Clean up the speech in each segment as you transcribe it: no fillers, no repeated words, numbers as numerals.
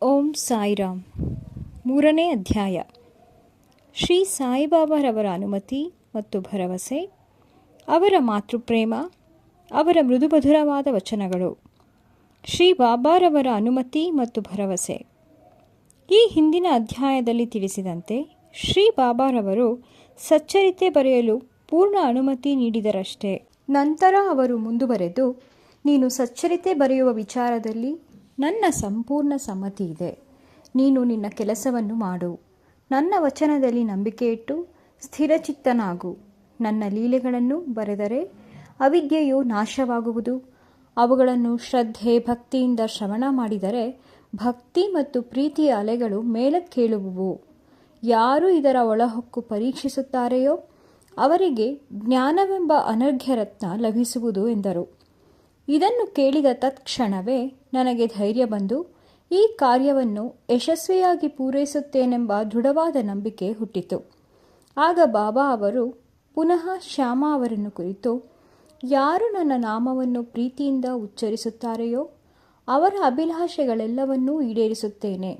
ಓಂ ಸಾಯಿರಾಮ್. 3ನೇ ಅಧ್ಯಾಯ. ಶ್ರೀ ಸಾಯಿಬಾಬಾರವರ ಅನುಮತಿ ಮತ್ತು ಭರವಸೆ, ಅವರ ಮಾತೃಪ್ರೇಮ, ಅವರ ಮೃದುಮಧುರವಾದ ವಚನಗಳು. ಶ್ರೀ ಬಾಬಾರವರ ಅನುಮತಿ ಮತ್ತು ಭರವಸೆ. ಈ ಹಿಂದಿನ ಅಧ್ಯಾಯದಲ್ಲಿ ತಿಳಿಸಿದಂತೆ ಶ್ರೀ ಬಾಬಾರವರು ಸಚ್ಚರಿತೆ ಬರೆಯಲು ಪೂರ್ಣ ಅನುಮತಿ ನೀಡಿದರಷ್ಟೇ. ನಂತರ ಅವರು ಮುಂದುವರೆದು, ನೀನು ಸಚ್ಚರಿತೆ ಬರೆಯುವ ವಿಚಾರದಲ್ಲಿ ನನ್ನ ಸಂಪೂರ್ಣ ಸಮ್ಮತಿ ಇದೆ. ನೀನು ನಿನ್ನ ಕೆಲಸವನ್ನು ಮಾಡು. ನನ್ನ ವಚನದಲ್ಲಿ ನಂಬಿಕೆ ಇಟ್ಟು ಸ್ಥಿರಚಿತ್ತನಾಗು. ನನ್ನ ಲೀಲೆಗಳನ್ನು ಬರೆದರೆ ಅವಿದ್ಯೆಯು ನಾಶವಾಗುವುದು. ಅವುಗಳನ್ನು ಶ್ರದ್ಧೆ ಭಕ್ತಿಯಿಂದ ಶ್ರವಣ ಮಾಡಿದರೆ ಭಕ್ತಿ ಮತ್ತು ಪ್ರೀತಿಯ ಅಲೆಗಳು ಮೇಲಕ್ಕೇಳುವುವು. ಯಾರು ಇದರ ಒಳಹೊಕ್ಕು ಪರೀಕ್ಷಿಸುತ್ತಾರೆಯೋ ಅವರಿಗೆ ಜ್ಞಾನವೆಂಬ ಅನರ್ಘ್ಯ ರತ್ನ ಲಭಿಸುವುದು ಎಂದರು. ಇದನ್ನು ಕೇಳಿದ ತತ್ಕ್ಷಣವೇ ನನಗೆ ಧೈರ್ಯ ಬಂದು ಈ ಕಾರ್ಯವನ್ನು ಯಶಸ್ವಿಯಾಗಿ ಪೂರೈಸುತ್ತೇನೆಂಬ ದೃಢವಾದ ನಂಬಿಕೆ ಹುಟ್ಟಿತು. ಆಗ ಬಾಬಾ ಅವರು ಪುನಃ ಶ್ಯಾಮ ಅವರನ್ನು ಕುರಿತು, ಯಾರು ನನ್ನ ನಾಮವನ್ನು ಪ್ರೀತಿಯಿಂದ ಉಚ್ಚರಿಸುತ್ತಾರೆಯೋ ಅವರ ಅಭಿಲಾಷೆಗಳೆಲ್ಲವನ್ನೂ ಈಡೇರಿಸುತ್ತೇನೆ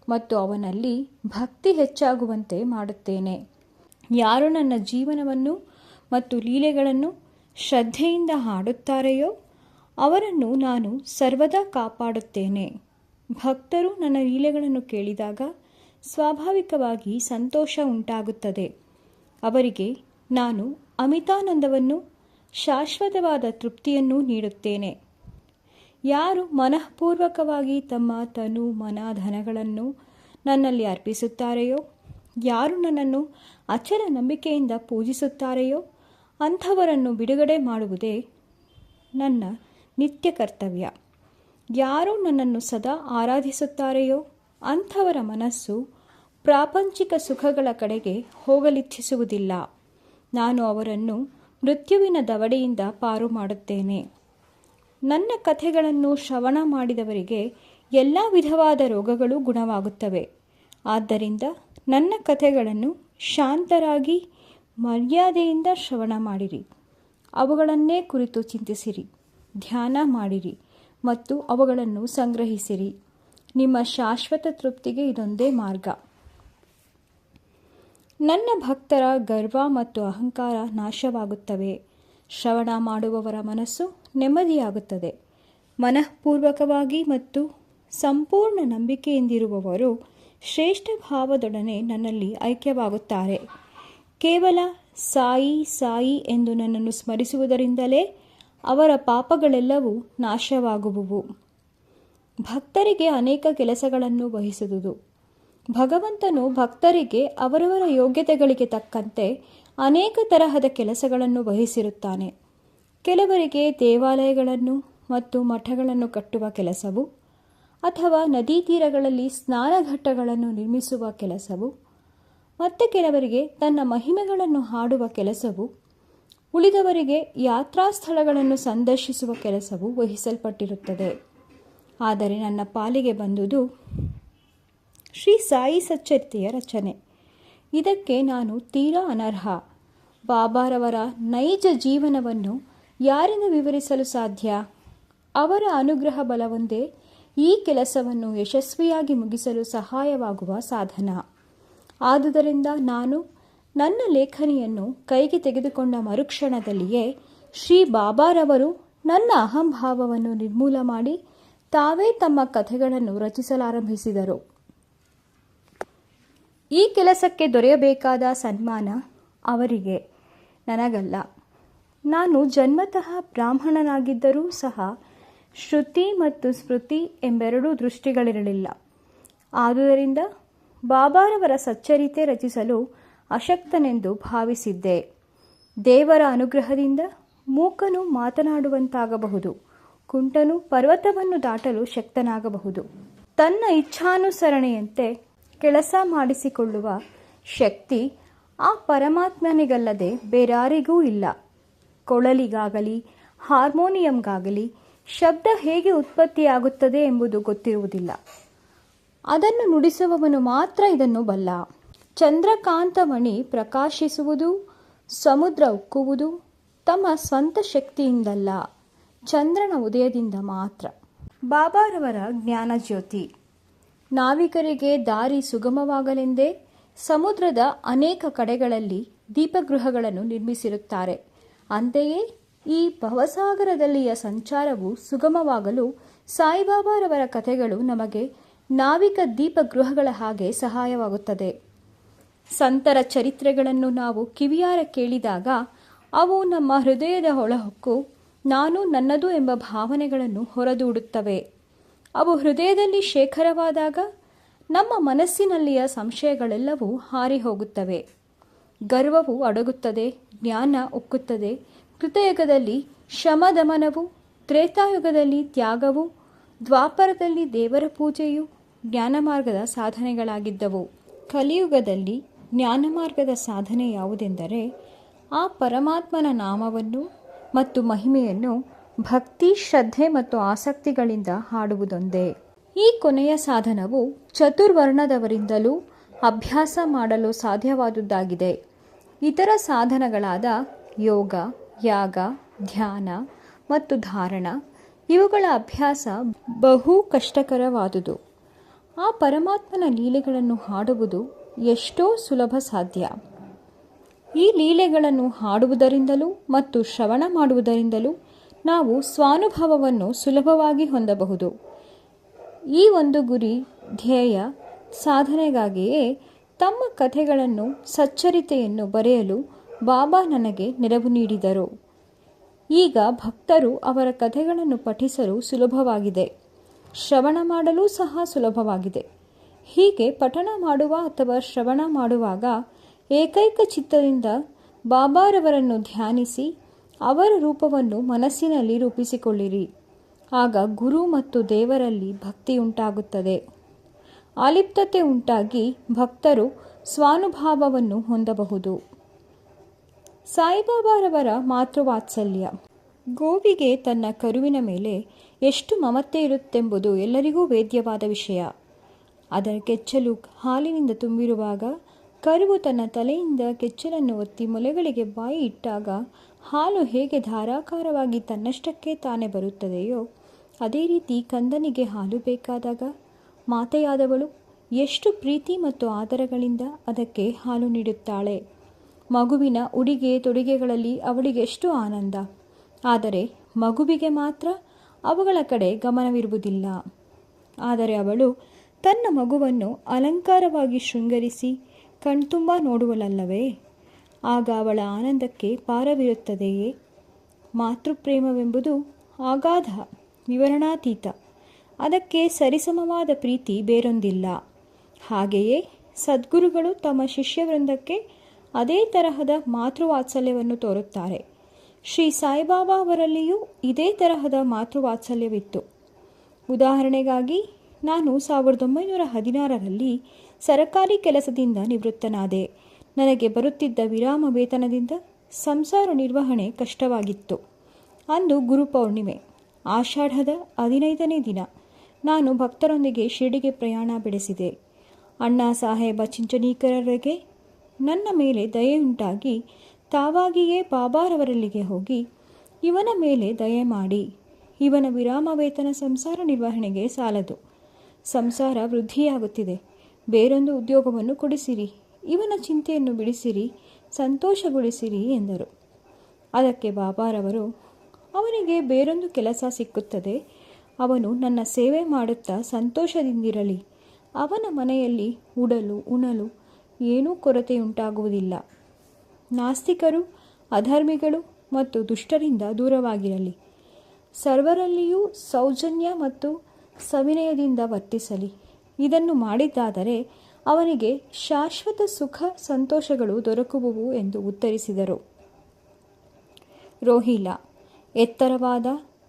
ಮತ್ತು ಅವನಲ್ಲಿ ಭಕ್ತಿ ಹೆಚ್ಚಾಗುವಂತೆ ಮಾಡುತ್ತೇನೆ. ಯಾರು ನನ್ನ ಜೀವನವನ್ನು ಮತ್ತು ಲೀಲೆಗಳನ್ನು ಶ್ರದ್ಧೆಯಿಂದ ಹಾಡುತ್ತಾರೆಯೋ ಅವರನ್ನು ನಾನು ಸರ್ವದಾ ಕಾಪಾಡುತ್ತೇನೆ. ಭಕ್ತರು ನನ್ನ ಲೀಲೆಗಳನ್ನು ಕೇಳಿದಾಗ ಸ್ವಾಭಾವಿಕವಾಗಿ ಸಂತೋಷ ಉಂಟಾಗುತ್ತದೆ. ಅವರಿಗೆ ನಾನು ಅಮಿತಾನಂದವನ್ನು, ಶಾಶ್ವತವಾದ ತೃಪ್ತಿಯನ್ನು ನೀಡುತ್ತೇನೆ. ಯಾರು ಮನಃಪೂರ್ವಕವಾಗಿ ತಮ್ಮ ತನು ಮನ ಧನಗಳನ್ನು ನನ್ನಲ್ಲಿ ಅರ್ಪಿಸುತ್ತಾರೆಯೋ, ಯಾರು ನನ್ನನ್ನು ಅಚಲ ನಂಬಿಕೆಯಿಂದ ಪೂಜಿಸುತ್ತಾರೆಯೋ ಅಂಥವರನ್ನು ಬಿಡುಗಡೆ ಮಾಡುವುದೇ ನನ್ನ ನಿತ್ಯ ಕರ್ತವ್ಯ. ಯಾರು ನನ್ನನ್ನು ಸದಾ ಆರಾಧಿಸುತ್ತಾರೆಯೋ ಅಂಥವರ ಮನಸ್ಸು ಪ್ರಾಪಂಚಿಕ ಸುಖಗಳ ಕಡೆಗೆ ಹೋಗಲಿಚ್ಛಿಸುವುದಿಲ್ಲ. ನಾನು ಅವರನ್ನು ಮೃತ್ಯುವಿನ ದವಡೆಯಿಂದ ಪಾರು ಮಾಡುತ್ತೇನೆ. ನನ್ನ ಕಥೆಗಳನ್ನು ಶ್ರವಣ ಮಾಡಿದವರಿಗೆ ಎಲ್ಲ ವಿಧವಾದ ರೋಗಗಳು ಗುಣವಾಗುತ್ತವೆ. ಆದ್ದರಿಂದ ನನ್ನ ಕಥೆಗಳನ್ನು ಶಾಂತರಾಗಿ ಮರ್ಯಾದೆಯಿಂದ ಶ್ರವಣ ಮಾಡಿರಿ. ಅವುಗಳನ್ನೇ ಕುರಿತು ಚಿಂತಿಸಿರಿ, ಧ್ಯಾನ ಮಾಡಿರಿ ಮತ್ತು ಅವುಗಳನ್ನು ಸಂಗ್ರಹಿಸಿರಿ. ನಿಮ್ಮ ಶಾಶ್ವತ ತೃಪ್ತಿಗೆ ಇದೊಂದೇ ಮಾರ್ಗ. ನನ್ನ ಭಕ್ತರ ಗರ್ವ ಮತ್ತು ಅಹಂಕಾರ ನಾಶವಾಗುತ್ತವೆ. ಶ್ರವಣ ಮಾಡುವವರ ಮನಸ್ಸು ನೆಮ್ಮದಿಯಾಗುತ್ತದೆ. ಮನಃಪೂರ್ವಕವಾಗಿ ಮತ್ತು ಸಂಪೂರ್ಣ ನಂಬಿಕೆಯಿಂದಿರುವವರು ಶ್ರೇಷ್ಠ ಭಾವದೊಡನೆ ನನ್ನಲ್ಲಿ ಐಕ್ಯವಾಗುತ್ತಾರೆ. ಕೇವಲ ಸಾಯಿ ಸಾಯಿ ಎಂದು ನನ್ನನ್ನು ಸ್ಮರಿಸುವುದರಿಂದಲೇ ಅವರ ಪಾಪಗಳೆಲ್ಲವೂ ನಾಶವಾಗುವುವು. ಭಕ್ತರಿಗೆ ಅನೇಕ ಕೆಲಸಗಳನ್ನು ವಹಿಸುವುದು. ಭಗವಂತನು ಭಕ್ತರಿಗೆ ಅವರವರ ಯೋಗ್ಯತೆಗಳಿಗೆ ತಕ್ಕಂತೆ ಅನೇಕ ತರಹದ ಕೆಲಸಗಳನ್ನು ವಹಿಸಿರುತ್ತಾನೆ. ಕೆಲವರಿಗೆ ದೇವಾಲಯಗಳನ್ನು ಮತ್ತು ಮಠಗಳನ್ನು ಕಟ್ಟುವ ಕೆಲಸವು, ಅಥವಾ ನದಿ ತೀರಗಳಲ್ಲಿ ಸ್ನಾನಘಟ್ಟಗಳನ್ನು ನಿರ್ಮಿಸುವ ಕೆಲಸವು, ಮತ್ತು ಕೆಲವರಿಗೆ ತನ್ನ ಮಹಿಮೆಗಳನ್ನು ಹಾಡುವ ಕೆಲಸವು, ಉಳಿದವರಿಗೆ ಯಾತ್ರಾ ಸ್ಥಳಗಳನ್ನು ಸಂದರ್ಶಿಸುವ ಕೆಲಸವು ವಹಿಸಲ್ಪಟ್ಟಿರುತ್ತದೆ. ಆದರೆ ನನ್ನ ಪಾಲಿಗೆ ಬಂದುದು ಶ್ರೀ ಸಾಯಿ ಸಚ್ಚರಿತೆಯ ರಚನೆ. ಇದಕ್ಕೆ ನಾನು ತೀರಾ ಅನರ್ಹ. ಬಾಬಾರವರ ನೈಜ ಜೀವನವನ್ನು ಯಾರಿಂದ ವಿವರಿಸಲು ಸಾಧ್ಯ? ಅವರ ಅನುಗ್ರಹ ಬಲವೊಂದೇ ಈ ಕೆಲಸವನ್ನು ಯಶಸ್ವಿಯಾಗಿ ಮುಗಿಸಲು ಸಹಾಯವಾಗುವ ಸಾಧನ. ಆದುದರಿಂದ ನಾನು ನನ್ನ ಲೇಖನಿಯನ್ನು ಕೈಗೆ ತೆಗೆದುಕೊಂಡ ಮರುಕ್ಷಣದಲ್ಲಿಯೇ ಶ್ರೀ ಬಾಬಾರವರು ನನ್ನ ಅಹಂಭಾವವನ್ನು ನಿರ್ಮೂಲ ಮಾಡಿ ತಾವೇ ತಮ್ಮ ಕಥೆಗಳನ್ನು ರಚಿಸಲಾರಂಭಿಸಿದರು. ಈ ಕೆಲಸಕ್ಕೆ ದೊರೆಯಬೇಕಾದ ಸನ್ಮಾನ ಅವರಿಗೆ, ನನಗಲ್ಲ. ನಾನು ಜನ್ಮತಃ ಬ್ರಾಹ್ಮಣನಾಗಿದ್ದರೂ ಸಹ ಶ್ರುತಿ ಮತ್ತು ಸ್ಮೃತಿ ಎಂಬೆರಡೂ ದೃಷ್ಟಿಗಳಿರಲಿಲ್ಲ. ಆದುದರಿಂದ ಬಾಬಾರವರ ಸಚ್ಚರಿತೆ ರಚಿಸಲು ಅಶಕ್ತನೆಂದು ಭಾವಿಸಿದ್ದೆ. ದೇವರ ಅನುಗ್ರಹದಿಂದ ಮೂಕನು ಮಾತನಾಡುವಂತಾಗಬಹುದು, ಕುಂಟನು ಪರ್ವತವನ್ನು ದಾಟಲು ಶಕ್ತನಾಗಬಹುದು. ತನ್ನ ಇಚ್ಛಾನುಸರಣೆಯಂತೆ ಕೆಲಸ ಮಾಡಿಸಿಕೊಳ್ಳುವ ಶಕ್ತಿ ಆ ಪರಮಾತ್ಮನಿಗಲ್ಲದೆ ಬೇರಾರಿಗೂ ಇಲ್ಲ. ಕೊಳಲಿಗಾಗಲಿ ಹಾರ್ಮೋನಿಯಂಗಾಗಲಿ ಶಬ್ದ ಹೇಗೆ ಉತ್ಪತ್ತಿಯಾಗುತ್ತದೆ ಎಂಬುದು ಗೊತ್ತಿರುವುದಿಲ್ಲ. ಅದನ್ನು ನುಡಿಸುವವನು ಮಾತ್ರ ಇದನ್ನು ಬಲ್ಲ. ಚಂದ್ರಕಾಂತಮಣಿ ಪ್ರಕಾಶಿಸುವುದು, ಸಮುದ್ರ ಉಕ್ಕುವುದು ತಮ್ಮ ಸ್ವಂತ ಶಕ್ತಿಯಿಂದಲ್ಲ, ಚಂದ್ರನ ಉದಯದಿಂದ ಮಾತ್ರ. ಬಾಬಾರವರ ಜ್ಞಾನಜ್ಯೋತಿ. ನಾವಿಕರಿಗೆ ದಾರಿ ಸುಗಮವಾಗಲೆಂದೇ ಸಮುದ್ರದ ಅನೇಕ ಕಡೆಗಳಲ್ಲಿ ದೀಪಗೃಹಗಳನ್ನು ನಿರ್ಮಿಸಿರುತ್ತಾರೆ. ಅಂತೆಯೇ ಈ ಭವಸಾಗರದಲ್ಲಿಯ ಸಂಚಾರವು ಸುಗಮವಾಗಲು ಸಾಯಿಬಾಬಾರವರ ಕಥೆಗಳು ನಮಗೆ ನಾವಿಕ ದೀಪಗೃಹಗಳ ಹಾಗೆ ಸಹಾಯವಾಗುತ್ತದೆ. ಸಂತರ ಚರಿತ್ರೆಗಳನ್ನು ನಾವು ಕಿವಿಯಾರ ಕೇಳಿದಾಗ ಅವು ನಮ್ಮ ಹೃದಯದ ಒಳಹೊಕ್ಕು ನಾನು ನನ್ನದು ಎಂಬ ಭಾವನೆಗಳನ್ನು ಹೊರದೂಡುತ್ತವೆ. ಅವು ಹೃದಯದಲ್ಲಿ ಶೇಖರವಾದಾಗ ನಮ್ಮ ಮನಸ್ಸಿನಲ್ಲಿಯ ಸಂಶಯಗಳೆಲ್ಲವೂ ಹಾರಿ ಹೋಗುತ್ತವೆ. ಗರ್ವವು ಅಡಗುತ್ತದೆ, ಜ್ಞಾನ ಉಕ್ಕುತ್ತದೆ. ಕೃತಯುಗದಲ್ಲಿ ಶಮದಮನವು, ತ್ರೇತಾಯುಗದಲ್ಲಿ ತ್ಯಾಗವು, ದ್ವಾಪರದಲ್ಲಿ ದೇವರ ಪೂಜೆಯು ಜ್ಞಾನ ಮಾರ್ಗದ ಸಾಧನೆಗಳಾಗಿದ್ದವು. ಕಲಿಯುಗದಲ್ಲಿ ಜ್ಞಾನ ಮಾರ್ಗದ ಸಾಧನೆ ಯಾವುದೆಂದರೆ ಆ ಪರಮಾತ್ಮನ ನಾಮವನ್ನು ಮತ್ತು ಮಹಿಮೆಯನ್ನು ಭಕ್ತಿ, ಶ್ರದ್ಧೆ ಮತ್ತು ಆಸಕ್ತಿಗಳಿಂದ ಹಾಡುವುದೊಂದೇ. ಈ ಕೊನೆಯ ಸಾಧನವು ಚತುರ್ವರ್ಣದವರಿಂದಲೂ ಅಭ್ಯಾಸ ಮಾಡಲು ಸಾಧ್ಯವಾದುದಾಗಿದೆ. ಇತರ ಸಾಧನಗಳಾದ ಯೋಗ, ಯಾಗ, ಧ್ಯಾನ ಮತ್ತು ಧಾರಣ ಇವುಗಳ ಅಭ್ಯಾಸ ಬಹು ಕಷ್ಟಕರವಾದುದು. ಆ ಪರಮಾತ್ಮನ ಲೀಲೆಗಳನ್ನು ಹಾಡುವುದು ಎಷ್ಟೋ ಸುಲಭ ಸಾಧ್ಯ. ಈ ಲೀಲೆಗಳನ್ನು ಹಾಡುವುದರಿಂದಲೂ ಮತ್ತು ಶ್ರವಣ ಮಾಡುವುದರಿಂದಲೂ ನಾವು ಸ್ವಾನುಭವವನ್ನು ಸುಲಭವಾಗಿ ಹೊಂದಬಹುದು. ಈ ಒಂದು ಗುರಿ, ಧ್ಯೇಯ ಸಾಧನೆಗಾಗಿಯೇ ತಮ್ಮ ಕಥೆಗಳನ್ನು, ಸಚ್ಚರಿತೆಯನ್ನು ಬರೆಯಲು ಬಾಬಾ ನನಗೆ ನೆರವು ನೀಡಿದರು. ಈಗ ಭಕ್ತರು ಅವರ ಕಥೆಗಳನ್ನು ಪಠಿಸಲು ಸುಲಭವಾಗಿದೆ, ಶ್ರವಣ ಮಾಡಲು ಸಹ ಸುಲಭವಾಗಿದೆ. ಹೀಗೆ ಪಠಣ ಮಾಡುವ ಅಥವಾ ಶ್ರವಣ ಮಾಡುವಾಗ ಏಕೈಕ ಚಿತ್ತದಿಂದ ಬಾಬಾರವರನ್ನು ಧ್ಯಾನಿಸಿ ಅವರ ರೂಪವನ್ನು ಮನಸ್ಸಿನಲ್ಲಿ ರೂಪಿಸಿಕೊಳ್ಳಿರಿ. ಆಗ ಗುರು ಮತ್ತು ದೇವರಲ್ಲಿ ಭಕ್ತಿ ಉಂಟಾಗುತ್ತದೆ. ಆಲಿಪ್ತತೆ ಉಂಟಾಗಿ ಭಕ್ತರು ಸ್ವಾನುಭಾವವನ್ನು ಹೊಂದಬಹುದು. ಸಾಯಿಬಾಬಾರವರ ಮಾತೃವಾತ್ಸಲ್ಯ. ಗೋವಿಗೆ ತನ್ನ ಕರುವಿನ ಮೇಲೆ ಎಷ್ಟು ಮಮತೆ ಇರುತ್ತೆಂಬುದು ಎಲ್ಲರಿಗೂ ವೇದ್ಯವಾದ ವಿಷಯ. ಅದರ ಕೆಚ್ಚಲು ಹಾಲಿನಿಂದ ತುಂಬಿರುವಾಗ ಕರುವು ತನ್ನ ತಲೆಯಿಂದ ಕೆಚ್ಚಲನ್ನು ಒತ್ತಿ ಮೊಲೆಗಳಿಗೆ ಬಾಯಿ ಇಟ್ಟಾಗ ಹಾಲು ಹೇಗೆ ಧಾರಾಕಾರವಾಗಿ ತನ್ನಷ್ಟಕ್ಕೆ ತಾನೇ ಬರುತ್ತದೆಯೋ ಅದೇ ರೀತಿ ಕಂದನಿಗೆ ಹಾಲು ಬೇಕಾದಾಗ ಮಾತೆಯಾದವಳು ಎಷ್ಟು ಪ್ರೀತಿ ಮತ್ತು ಆದರಗಳಿಂದ ಅದಕ್ಕೆ ಹಾಲು ನೀಡುತ್ತಾಳೆ. ಮಗುವಿನ ಉಡಿಗೆ ತೊಡಿಗೆಗಳಲ್ಲಿ ಅವಳಿಗೆ ಎಷ್ಟು ಆನಂದ. ಆದರೆ ಮಗುವಿಗೆ ಮಾತ್ರ ಅವುಗಳ ಕಡೆ ಗಮನವಿರುವುದಿಲ್ಲ. ಆದರೆ ಅವಳು ತನ್ನ ಮಗುವನ್ನು ಅಲಂಕಾರವಾಗಿ ಶೃಂಗರಿಸಿ ಕಣ್ತುಂಬ ನೋಡುವಳಲ್ಲವೇ? ಆಗ ಅವಳ ಆನಂದಕ್ಕೆ ಪಾರವಿರುತ್ತದೆಯೇ? ಮಾತೃಪ್ರೇಮವೆಂಬುದು ಅಗಾಧ, ವಿವರಣಾತೀತ. ಅದಕ್ಕೆ ಸರಿಸಮವಾದ ಪ್ರೀತಿ ಬೇರೊಂದಿಲ್ಲ. ಹಾಗೆಯೇ ಸದ್ಗುರುಗಳು ತಮ್ಮ ಶಿಷ್ಯವೃಂದಕ್ಕೆ ಅದೇ ತರಹದ ಮಾತೃವಾತ್ಸಲ್ಯವನ್ನು ತೋರುತ್ತಾರೆ. ಶ್ರೀ ಸಾಯಿಬಾಬಾ ಅವರಲ್ಲಿಯೂ ಇದೇ ತರಹದ ಮಾತೃವಾತ್ಸಲ್ಯವಿತ್ತು. ಉದಾಹರಣೆಗಾಗಿ ನಾನು 1916ರಲ್ಲಿ ಸರಕಾರಿ ಕೆಲಸದಿಂದ ನಿವೃತ್ತನಾದೆ. ನನಗೆ ಬರುತ್ತಿದ್ದ ವಿರಾಮ ವೇತನದಿಂದ ಸಂಸಾರ ನಿರ್ವಹಣೆ ಕಷ್ಟವಾಗಿತ್ತು. ಅಂದು ಗುರುಪೌರ್ಣಿಮೆ, ಆಷಾಢದ 15ನೇ ದಿನ. ನಾನು ಭಕ್ತರೊಂದಿಗೆ ಶಿರಡಿಗೆ ಪ್ರಯಾಣ ಬೆಳೆಸಿದೆ. ಅಣ್ಣಾ ಸಾಹೇಬ ಚಿಂಚನೀಕರರಿಗೆ ನನ್ನ ಮೇಲೆ ದಯೆಯುಂಟಾಗಿ ತಾವಾಗಿಯೇ ಬಾಬಾರವರಲ್ಲಿಗೆ ಹೋಗಿ, ಇವನ ಮೇಲೆ ದಯೆ ಮಾಡಿ, ಇವನ ವಿರಾಮ ವೇತನ ಸಂಸಾರ ನಿರ್ವಹಣೆಗೆ ಸಾಲದು, ಸಂಸಾರ ವೃದ್ಧಿಯಾಗುತ್ತಿದೆ, ಬೇರೊಂದು ಉದ್ಯೋಗವನ್ನು ಕೊಡಿಸಿರಿ, ಇವನ ಚಿಂತೆಯನ್ನು ಬಿಡಿಸಿರಿ, ಸಂತೋಷಗೊಳಿಸಿರಿ ಎಂದರು. ಅದಕ್ಕೆ ಬಾಬಾರವರು, ಅವನಿಗೆ ಬೇರೊಂದು ಕೆಲಸ ಸಿಕ್ಕುತ್ತದೆ, ಅವನು ನನ್ನ ಸೇವೆ ಮಾಡುತ್ತಾ ಸಂತೋಷದಿಂದಿರಲಿ, ಅವನ ಮನೆಯಲ್ಲಿ ಉಡಲು ಉಣಲು ಏನೂ ಕೊರತೆಯುಂಟಾಗುವುದಿಲ್ಲ. ನಾಸ್ತಿಕರು, ಅಧರ್ಮಿಗಳು ಮತ್ತು ದುಷ್ಟರಿಂದ ದೂರವಾಗಿರಲಿ. ಸರ್ವರಲ್ಲಿಯೂ ಸೌಜನ್ಯ ಮತ್ತು ಸವಿನಯದಿಂದ ವರ್ತಿಸಲಿ. ಇದನ್ನು ಮಾಡಿದ್ದಾದರೆ ಅವನಿಗೆ ಶಾಶ್ವತ ಸುಖ ಸಂತೋಷಗಳು ದೊರಕುವುವು ಎಂದು ಉತ್ತರಿಸಿದರು. ರೋಹಿಲಾ. ಎತ್ತರವಾದ,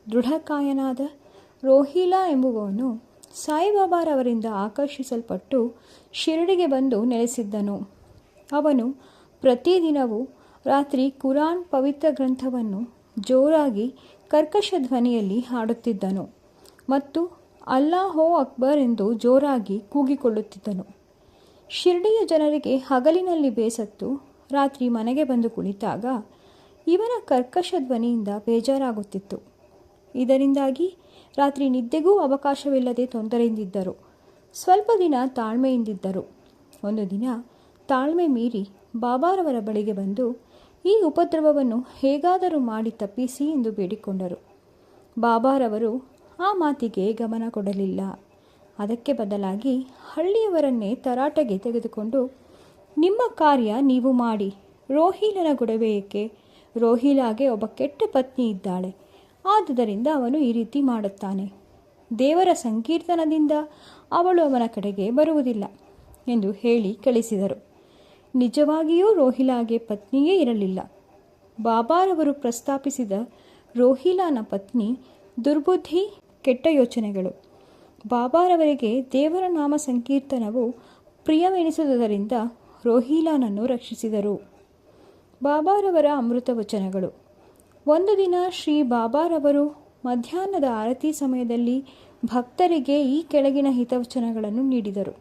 ದೃಢಕಾಯನಾದ ರೋಹಿಲಾ ಎಂಬುವವನು ಸಾಯಿಬಾಬಾರವರಿಂದ ಆಕರ್ಷಿಸಲ್ಪಟ್ಟು ಶಿರಡಿಗೆ ಬಂದು ನೆಲೆಸಿದ್ದನು. ಅವನು ಪ್ರತಿದಿನವೂ ರಾತ್ರಿ ಕುರಾನ್ ಪವಿತ್ರ ಗ್ರಂಥವನ್ನು ಜೋರಾಗಿ ಕರ್ಕಶ ಧ್ವನಿಯಲ್ಲಿ ಹಾಡುತ್ತಿದ್ದನು ಮತ್ತು ಅಲ್ಲಾಹೋ ಅಕ್ಬರ್ ಎಂದು ಜೋರಾಗಿ ಕೂಗಿಕೊಳ್ಳುತ್ತಿದ್ದನು. ಶಿರಡಿಯ ಜನರಿಗೆ ಹಗಲಿನಲ್ಲಿ ಬೇಸತ್ತು ರಾತ್ರಿ ಮನೆಗೆ ಬಂದು ಕುಳಿತಾಗ ಇವನ ಕರ್ಕಶ ಧ್ವನಿಯಿಂದ ಬೇಜಾರಾಗುತ್ತಿತ್ತು. ಇದರಿಂದಾಗಿ ರಾತ್ರಿ ನಿದ್ದೆಗೂ ಅವಕಾಶವಿಲ್ಲದೆ ತೊಂದರೆಯಿಂದಿದ್ದರು. ಸ್ವಲ್ಪ ದಿನ ತಾಳ್ಮೆಯಿಂದಿದ್ದರು. ಒಂದು ದಿನ ತಾಳ್ಮೆ ಮೀರಿ ಬಾಬಾರವರ ಬಳಿಗೆ ಬಂದು ಈ ಉಪದ್ರವವನ್ನು ಹೇಗಾದರೂ ಮಾಡಿ ತಪ್ಪಿಸಿ ಎಂದು ಬೇಡಿಕೊಂಡರು. ಬಾಬಾರವರು ಆ ಮಾತಿಗೆ ಗಮನ ಕೊಡಲಿಲ್ಲ. ಅದಕ್ಕೆ ಬದಲಾಗಿ ಹಳ್ಳಿಯವರನ್ನೇ ತರಾಟೆಗೆ ತೆಗೆದುಕೊಂಡು, ನಿಮ್ಮ ಕಾರ್ಯ ನೀವು ಮಾಡಿ, ರೋಹಿಲನ ಗೊಡವೆ ಏಕೆ? ರೋಹಿಲಾಗೆ ಒಬ್ಬ ಕೆಟ್ಟ ಪತ್ನಿ ಇದ್ದಾಳೆ, ಆದುದರಿಂದ ಅವನು ಈ ರೀತಿ ಮಾಡುತ್ತಾನೆ. ದೇವರ ಸಂಕೀರ್ತನದಿಂದ ಅವಳು ಅವನ ಕಡೆಗೆ ಬರುವುದಿಲ್ಲ ಎಂದು ಹೇಳಿ ಕಳಿಸಿದರು. ನಿಜವಾಗಿಯೂ ರೋಹಿಲಾಗೆ ಪತ್ನಿಯೇ ಇರಲಿಲ್ಲ. ಬಾಬಾರವರು ಪ್ರಸ್ತಾಪಿಸಿದ ರೋಹಿಲಾನ ಪತ್ನಿ ದುರ್ಬುದ್ಧಿ, ಕೆಟ್ಟ ಯೋಚನೆಗಳು. ಬಾಬಾರವರಿಗೆ ದೇವರ ನಾಮ ಸಂಕೀರ್ತನವು ಪ್ರಿಯವೆನಿಸುವುದರಿಂದ ರೋಹಿಲಾನನ್ನು ರಕ್ಷಿಸಿದರು. ಬಾಬಾರವರ ಅಮೃತ ವಚನಗಳು. ಒಂದು ದಿನ ಶ್ರೀ ಬಾಬಾರವರು ಮಧ್ಯಾಹ್ನದ ಆರತಿ ಸಮಯದಲ್ಲಿ ಭಕ್ತರಿಗೆ ಈ ಕೆಳಗಿನ ಹಿತವಚನಗಳನ್ನು ನೀಡಿದರು.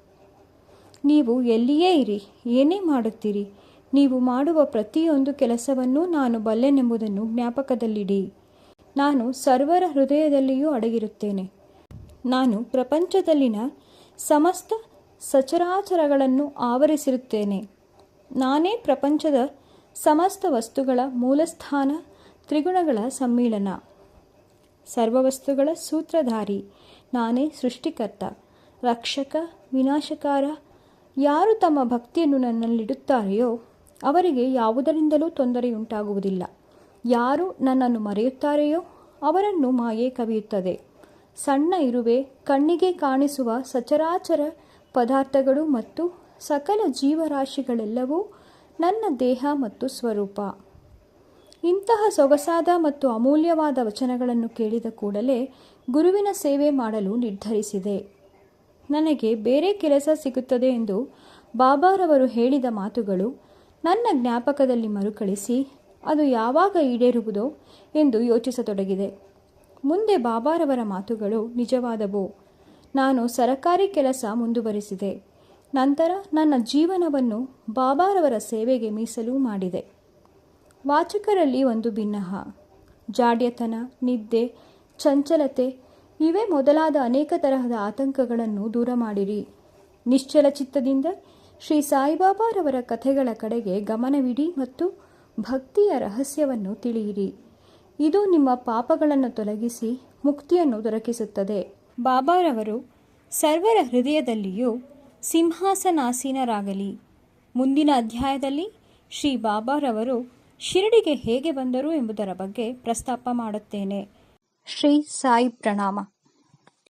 ನೀವು ಎಲ್ಲಿಯೇ ಇರಿ, ಏನೇ ಮಾಡುತ್ತೀರಿ, ನೀವು ಮಾಡುವ ಪ್ರತಿಯೊಂದು ಕೆಲಸವನ್ನೂ ನಾನು ಬಲ್ಲೆನೆಂಬುದನ್ನು ಜ್ಞಾಪಕದಲ್ಲಿಡಿ. ನಾನು ಸರ್ವರ ಹೃದಯದಲ್ಲಿಯೂ ಅಡಗಿರುತ್ತೇನೆ. ನಾನು ಪ್ರಪಂಚದಲ್ಲಿನ ಸಮಸ್ತ ಸಚರಾಚರಗಳನ್ನು ಆವರಿಸಿರುತ್ತೇನೆ. ನಾನೇ ಪ್ರಪಂಚದ ಸಮಸ್ತ ವಸ್ತುಗಳ ಮೂಲಸ್ಥಾನ, ತ್ರಿಗುಣಗಳ ಸಮ್ಮಿಳನ, ಸರ್ವವಸ್ತುಗಳ ಸೂತ್ರಧಾರಿ. ನಾನೇ ಸೃಷ್ಟಿಕರ್ತ, ರಕ್ಷಕ, ವಿನಾಶಕಾರ. ಯಾರು ತಮ್ಮ ಭಕ್ತಿಯನ್ನು ನನ್ನಲ್ಲಿಡುತ್ತಾರೆಯೋ ಅವರಿಗೆ ಯಾವುದರಿಂದಲೂ ತೊಂದರೆಯುಂಟಾಗುವುದಿಲ್ಲ. ಯಾರು ನನ್ನನ್ನು ಮರೆಯುತ್ತಾರೆಯೋ ಅವರನ್ನು ಮಾಯೆ ಕವಿಯುತ್ತದೆ. ಸಣ್ಣ ಇರುವೆ, ಕಣ್ಣಿಗೆ ಕಾಣಿಸುವ ಸಚರಾಚರ ಪದಾರ್ಥಗಳು ಮತ್ತು ಸಕಲ ಜೀವರಾಶಿಗಳೆಲ್ಲವೂ ನನ್ನ ದೇಹ ಮತ್ತು ಸ್ವರೂಪ. ಇಂತಹ ಸೊಗಸಾದ ಮತ್ತು ಅಮೂಲ್ಯವಾದ ವಚನಗಳನ್ನು ಕೇಳಿದ ಕೂಡಲೇ ಗುರುವಿನ ಸೇವೆ ಮಾಡಲು ನಿರ್ಧರಿಸಿದೆ. ನನಗೆ ಬೇರೆ ಕೆಲಸ ಸಿಗುತ್ತದೆ ಎಂದು ಬಾಬಾರವರು ಹೇಳಿದ ಮಾತುಗಳು ನನ್ನ ಜ್ಞಾಪಕದಲ್ಲಿ ಮರುಕಳಿಸಿ ಅದು ಯಾವಾಗ ಈಡೇರುವುದೋ ಎಂದು ಯೋಚಿಸತೊಡಗಿದೆ. ಮುಂದೆ ಬಾಬಾರವರ ಮಾತುಗಳು ನಿಜವಾದವು. ನಾನು ಸರಕಾರಿ ಕೆಲಸ ಮುಂದುವರಿಸಿದೆ. ನಂತರ ನನ್ನ ಜೀವನವನ್ನು ಬಾಬಾರವರ ಸೇವೆಗೆ ಮೀಸಲು ಮಾಡಿದೆ. ವಾಚಕರಲ್ಲಿ ಒಂದು ಭಿನ್ನಹ, ಜಾಡ್ಯತನ, ನಿದ್ದೆ, ಚಂಚಲತೆ ಇವೇ ಮೊದಲಾದ ಅನೇಕ ತರಹದ ಆತಂಕಗಳನ್ನು ದೂರ ಮಾಡಿರಿ. ನಿಶ್ಚಲ ಚಿತ್ತದಿಂದ ಶ್ರೀ ಸಾಯಿಬಾಬಾರವರ ಕಥೆಗಳ ಕಡೆಗೆ ಗಮನವಿಡಿ ಮತ್ತು ಭಕ್ತಿಯ ರಹಸ್ಯವನ್ನು ತಿಳಿಯಿರಿ. ಇದು ನಿಮ್ಮ ಪಾಪಗಳನ್ನು ತೊಲಗಿಸಿ ಮುಕ್ತಿಯನ್ನು ದೊರಕಿಸುತ್ತದೆ. ಬಾಬಾರವರು ಸರ್ವರ ಹೃದಯದಲ್ಲಿಯೂ ಸಿಂಹಾಸನಾಸೀನರಾಗಲಿ. ಮುಂದಿನ ಅಧ್ಯಾಯದಲ್ಲಿ ಶ್ರೀ ಬಾಬಾರವರು ಶಿರಡಿಗೆ ಹೇಗೆ ಬಂದರು ಎಂಬುದರ ಬಗ್ಗೆ ಪ್ರಸ್ತಾಪ ಮಾಡುತ್ತೇನೆ. ಶ್ರೀ ಸಾಯಿ ಪ್ರಣಾಮ.